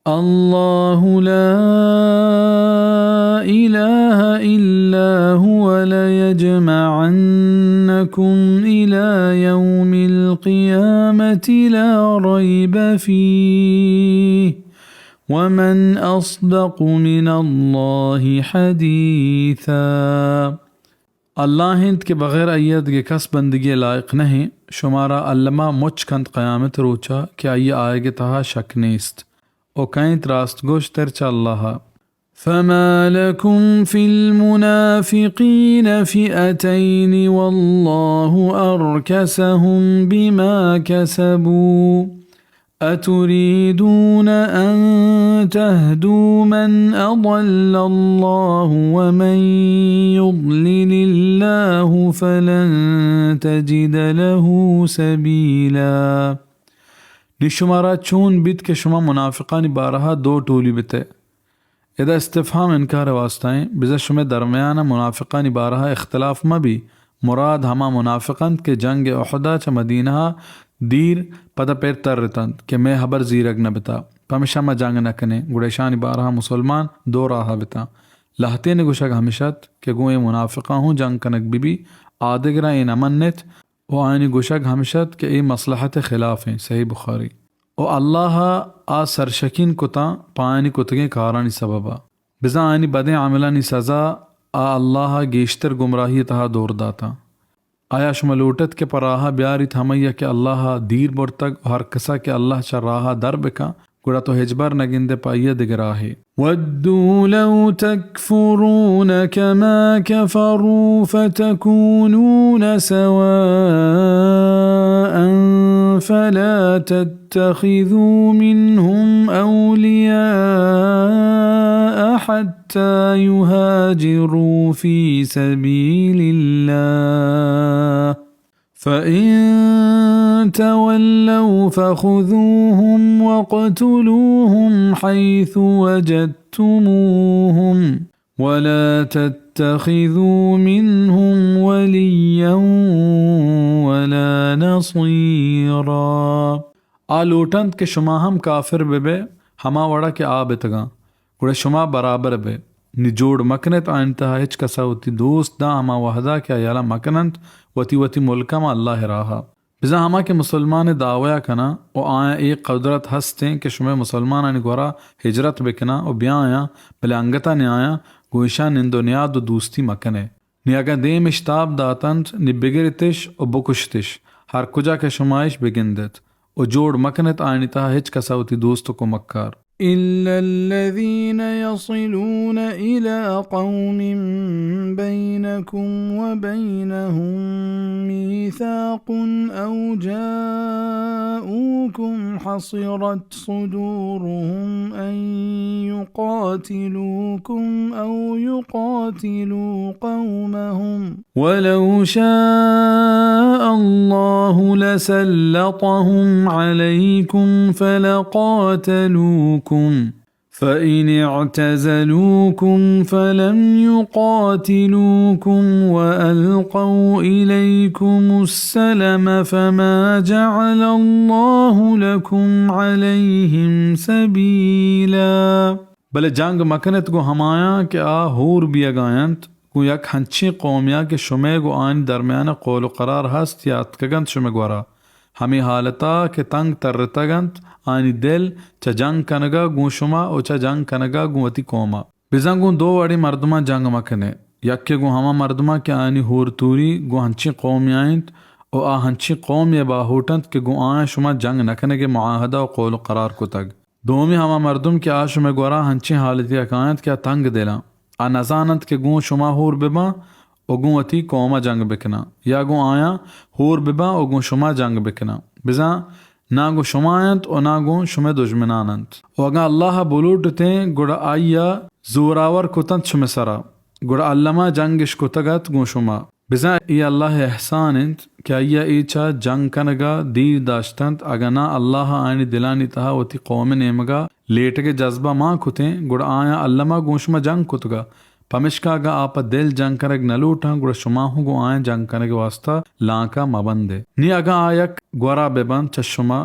الله لا إله إلا هو ليجمعنكم إلى يوم القيامة لا ريب فيه ومن أصدق من الله حديثا. اللہ ہند کے بغیر ایت کے کس بندگی لائق نہیں شمارا علمہ مچ کند قیامت روچا کہ آئی آئے گے تہا شک نیست او کائنت راست گوش ترچا اللہ. فما لكم في المنافقين فئتين والله أركسهم بما كسبوا أتريدون أن تهدوا من أضل الله ومن يضلل الله فلن تجد له سبيلا. نشمارا چون بیت کہ شما منافقانی بارہا دو ٹولی بتے اذا استفهام انکار واسطائیں بزا شما درمیانا منافقانی بارہا اختلاف مبی مراد ہما منافقند کے جنگ احدا چا مدینہ دیر پدا پیر تر رتند کہ میں حبر زیرگ نہ بتا پمیشہ ما جنگ نہ کنے گوڑیشانی بارہا مسلمان دو راہا بتا لہتے نے گوشک ہمیشت کہ گوئے منافقہ ہوں جنگ کنک بی آدگرہ این امنت و آئینی گوشک ہمیشت کہ ای مصلحت خلاف ہیں. صحیح بخاری. او اللہ آ سرشکین کتا پائنی کتگیں کارانی سببا بزا آئینی بدیں عاملانی سزا آ اللہ گیشتر گمراہی تہا دور داتا. آیا شما لوٹت کے پراہا بیاری تھمیا کہ اللہ دیر برتگ ہر کسا کہ اللہ چا راہا در بکا گڑا تو ہجبر نگندے پائیے دگراہی. وَدُّوا لَوْ تَكْفُرُونَ كَمَا كَفَرُوا فَتَكُونُونَ سَوَاءً فَلَا تَتَّخِذُوا مِنْهُمْ أَوْلِيَاءَ حَتَّى يُهَاجِرُوا فِي سَبِيلِ اللَّهِ فَإِن تَوَلَّوْا فَخُذُوهُمْ وَاقْتُلُوهُمْ حَيْثُ وَجَدتُّمُوهُمْ وَلَا تَتَّخِذُوا مِنْهُمْ وَلِيًّا وَلَا نَصِيرًا. آلوٹند کے شما ہم کافر بے ہما وڑا کے آبتگاں گوڑے شما برابر بے نجوڑ مکنت آئنتہا ہچ کسا ہوتی دوست دا ہما وحدہ کیا یالا مکنند وتی ملکہ ما اللہ راہا بزا ہما کے مسلمان دعویا کنا او آیا ایک قدرت ہستیں کہ شما مسلمانانی گورا ہجرت بکنا او بیا آیا بلے انگتا نے آیا گوشا نندو نیاد و دوستی مکنے نیاگا دیم اشتاب داتند نی بگرتش او بکشتش ہر کجا کے شمائش بگندت او جوڑ مکنت آئینی تہا ہچ کسا ہوتی دوستو کو مکار. إلا الذين يصلون إلى قوم بينكم وبينهم ميثاق أو جاءوكم حصرت صدورهم أن يقاتلوكم أو يقاتلوا قومهم ولو شاء الله لسلطهم عليكم فلقاتلوكم فإن اعتزلوكم فلم يقاتلوكم وألقوا إليكم السلم فما جعل الله لكم عليهم سبيلا. بلے جنگ مکنت گو ہمایا کہ آ ہور بیگایند گو یک ہنچی قومیا کہ شمے گو آئین درمیان قول و قرار ہست یا اتکگند شمے گورا ہمیں حالتا کہ تنگ ترتگند آنی دل چا جنگ کنگا گو شما او چا جنگ کنگا گو اتی قوما بزن گو دو وڑی مردما جنگ مکنے یک گو ہما مردما کہ آنی ہور توری گو ہنچی قومی آئند او آ ہنچی قوم یا باہوٹند کہ گو آیا شما جنگ نکنگے معاہدہ و قول و قرار کو تگ دومی ہما مردم کہ آ شما گورا ہنچی حالتی اکایند کیا تنگ دیلا آ نزانند کہ گو شما ہور ببا او گو اتی قوما جنگ بکنا یا گو آیا ہور ببا او گو شما جنگ بکنا بزن نا گو شما آیند او نا گو شما دشمنانند او اگا اللہ بلوٹ تیں گوڑا آیا زوراور کتند شما سرا گوڑا علمہ جنگش کتگت گو شما بزن ای اللہ احسانند کہ آیا ایچا جنگ کنگا دیر داشتند اگا نا اللہ آئینی دلانی تہا وتی قوم نیمگا لیٹ کے جذبہ ماں کتیں گوڑا آیا علمہ گو شما جنگ کتگا پمشکا گا آپا دل جنگ کرگ نلوٹا گوڑا شما ہوں گو آئیں جنگ کرگ واسطہ لانکا مبندے نی اگا آیک گورا ببند چا شما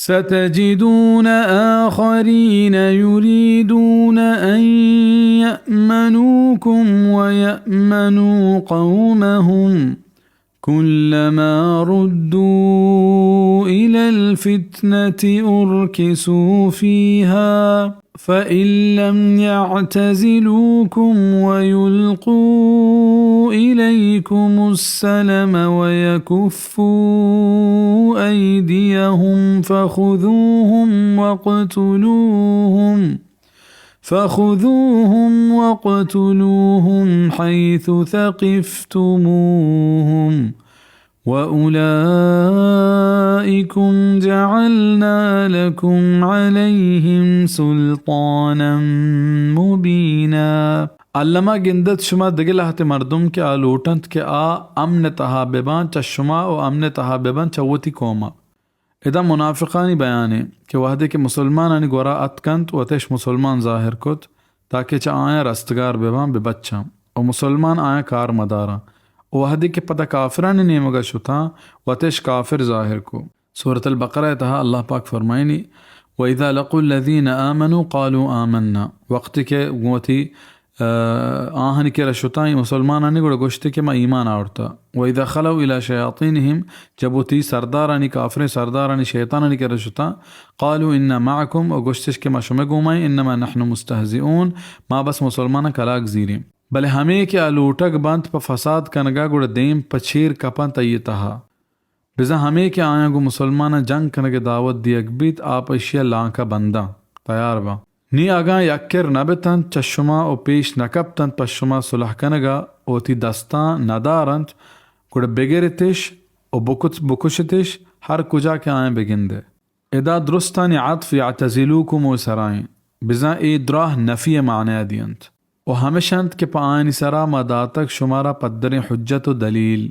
ستجدون آخرين يريدون أن يأمنوكم ويأمنوا قومهم كلما ردوا إلى الفتنة أركسوا فيها فإن لم يعتزلوكم ويلقوا إليكم السلم ويكفوا أيديهم فخذوهم واقتلوهم حيث ثقفتموهم وأولئكم جعلنا لكم عليهم سلطانا مبينا علما گندت شما دگل هت مردم کے آلوٹنت کے آ امن تحاببان چا شما و امن تحاببان چوتی کوما ادا منافقانی بیانے کہ وحدے کے مسلمانانی گورا اتکنت و تش مسلمان ظاہر کت تاکہ چا آیا رستگار بیبان ببچا و مسلمان آیا کار مدارا وحدی کے پتہ کافرانی نیمگا شتا و تش کافر ظاہر کو سورة البقرہ تہا اللہ پاک فرمائنی وَإِذَا لَقُوا الَّذِينَ آمَنُوا قَالُوا آمَنَّا وقت کے گوتی آہنی کے رشتائیں مسلمانانی گوڑا گوشتے کہ ما ایمان آورتا وَإِذَا خَلَوْا إِلَى شَيَاطِينِهِمْ جبوتی سردارانی کافر سردارانی شیطانانی کے رشتا قالوا إِنَّا مَعَكُمْ و گوشتش کہ ما شمع گومائیں انما نحن مستهزئون ما بس مسلمان کلاک زیریم بلے ہمیں کہ آلوٹک بند پا فساد کنگا گوڑا دیم پچھیر کپن تیتہا بزا ہمیں کہ آیا گو مسلمان جنگ کنگ دعوت دیگ بیت آپ اشیاء لانکا بندہ تیار با نی آگاں یکر نبتن چشما او پیش نکبتن پشما صلح کنگا او تی دستان ندارنت گوڑا بگرتش او بکشتش ہر کجا کے آئیں بگندے ادا درستانی عطف یعتزلوکم و سرائیں بزا ای دراہ نفی معنی دینت و ہمیشند کے پا آئینی سرا مداتک شمارا پدر حجت و دلیل